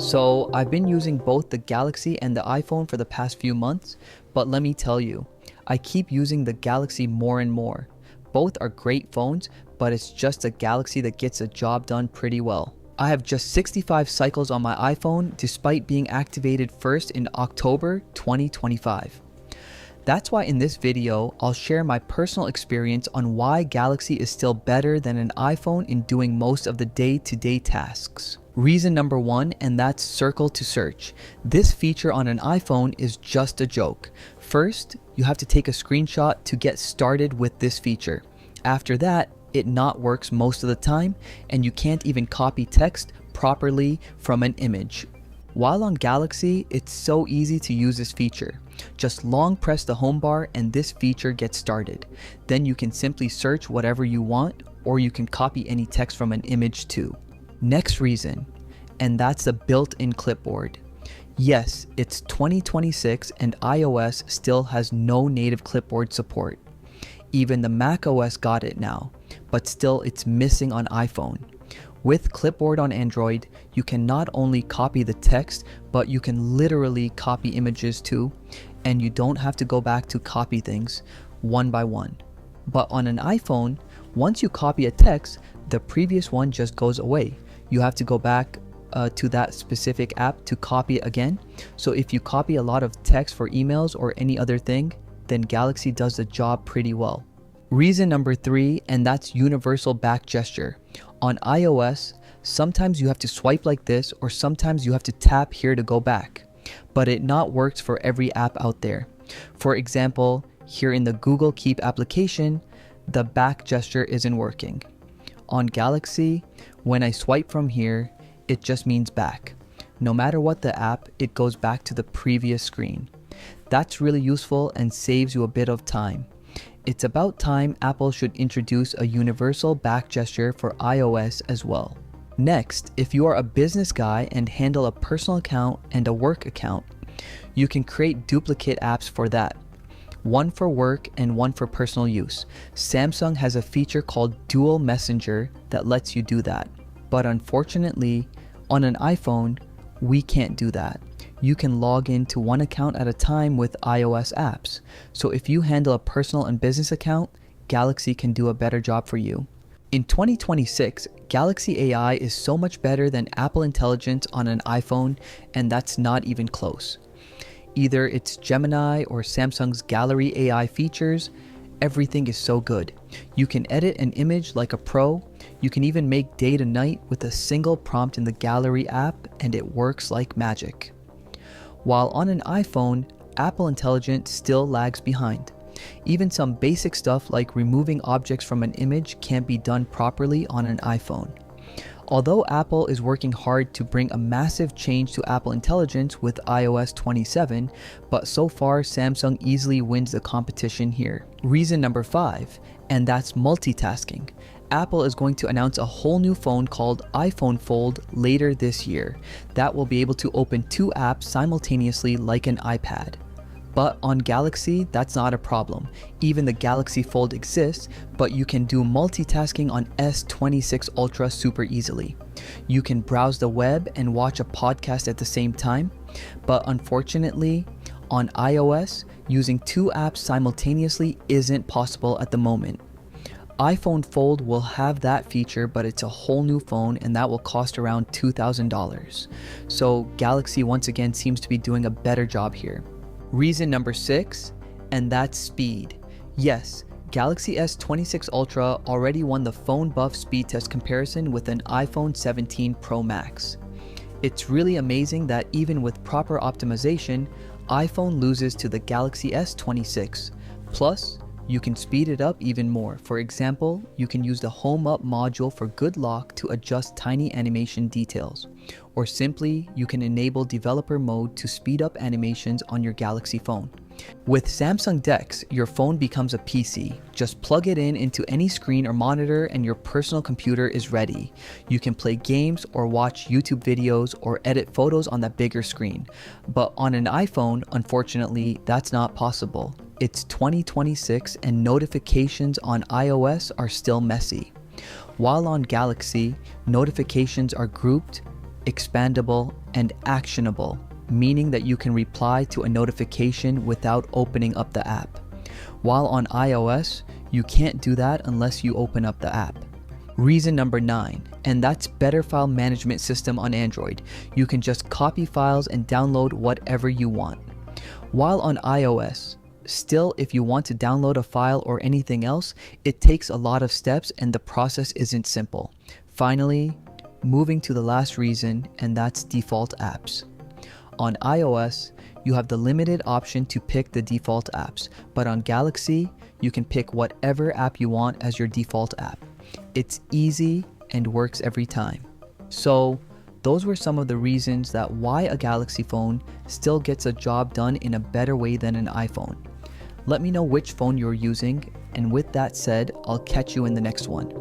So I've been using both the Galaxy and the iPhone for the past few months, but let me tell you, I keep using the Galaxy more and more. Both are great phones, but it's just the Galaxy that gets the job done pretty well. I have just 65 cycles on my iPhone despite being activated first in October 2025. That's why in this video, I'll share my personal experience on why Galaxy is still better than an iPhone in doing most of the day-to-day tasks. Reason number one, and that's circle to search. This feature on an iPhone is just a joke. First, you have to take a screenshot to get started with this feature. After that, it not works most of the time, and you can't even copy text properly from an image. While on Galaxy, it's so easy to use this feature. Just long press the home bar and this feature gets started. Then you can simply search whatever you want, or you can copy any text from an image too. Next reason, and that's the built-in clipboard. Yes, it's 2026 and iOS still has no native clipboard support. Even the macOS got it now, but still it's missing on iPhone. With Clipboard on Android, you can not only copy the text, but you can literally copy images too, and you don't have to go back to copy things one by one. But on an iPhone, once you copy a text, the previous one just goes away. You have to go back to that specific app to copy it again. So if you copy a lot of text for emails or any other thing, then Galaxy does the job pretty well. Reason number three, and that's universal back gesture. On iOS, sometimes you have to swipe like this, or sometimes you have to tap here to go back, but it not works for every app out there. For example, here in the Google Keep application, the back gesture isn't working. On Galaxy, when I swipe from here, it just means back. No matter what the app, it goes back to the previous screen. That's really useful and saves you a bit of time. It's about time Apple should introduce a universal back gesture for iOS as well. Next, if you are a business guy and handle a personal account and a work account, you can create duplicate apps for that. One for work and one for personal use. Samsung has a feature called Dual Messenger that lets you do that. But unfortunately, on an iPhone, we can't do that. You can log into one account at a time with iOS apps. So if you handle a personal and business account, Galaxy can do a better job for you. In 2026, Galaxy AI is so much better than Apple Intelligence on an iPhone, and that's not even close. Either it's Gemini or Samsung's Gallery AI features, everything is so good. You can edit an image like a pro. You can even make day to night with a single prompt in the Gallery app, and it works like magic. While on an iPhone, Apple Intelligence still lags behind. Even some basic stuff like removing objects from an image can't be done properly on an iPhone. Although Apple is working hard to bring a massive change to Apple Intelligence with iOS 27, but so far Samsung easily wins the competition here. Reason number five, and that's multitasking. Apple is going to announce a whole new phone called iPhone Fold later this year that will be able to open two apps simultaneously like an iPad. But on Galaxy, that's not a problem. Even the Galaxy Fold exists, but you can do multitasking on S26 Ultra super easily. You can browse the web and watch a podcast at the same time, but unfortunately, on iOS, using two apps simultaneously isn't possible at the moment. iPhone Fold will have that feature, but it's a whole new phone and that will cost around $2,000. So Galaxy once again seems to be doing a better job here. Reason number six, and that's speed. Yes, Galaxy S26 Ultra already won the phone buff speed test comparison with an iPhone 17 Pro Max. It's really amazing that even with proper optimization, iPhone loses to the Galaxy S26. Plus, you can speed it up even more. For example, you can use the Home Up module for good lock to adjust tiny animation details. Or simply, you can enable developer mode to speed up animations on your Galaxy phone. With Samsung DeX, your phone becomes a PC. Just plug it in into any screen or monitor and your personal computer is ready. You can play games or watch YouTube videos or edit photos on that bigger screen. But on an iPhone, unfortunately, that's not possible. It's 2026 and notifications on iOS are still messy. While on Galaxy, notifications are grouped, expandable, and actionable, meaning that you can reply to a notification without opening up the app. While on iOS, you can't do that unless you open up the app. Reason number 9, and that's better file management system on Android. You can just copy files and download whatever you want. While on iOS, still, if you want to download a file or anything else, it takes a lot of steps and the process isn't simple. Finally, moving to the last reason, and that's default apps. On iOS, you have the limited option to pick the default apps, but on Galaxy, you can pick whatever app you want as your default app. It's easy and works every time. So, those were some of the reasons that why a Galaxy phone still gets a job done in a better way than an iPhone. Let me know which phone you're using, and with that said, I'll catch you in the next one.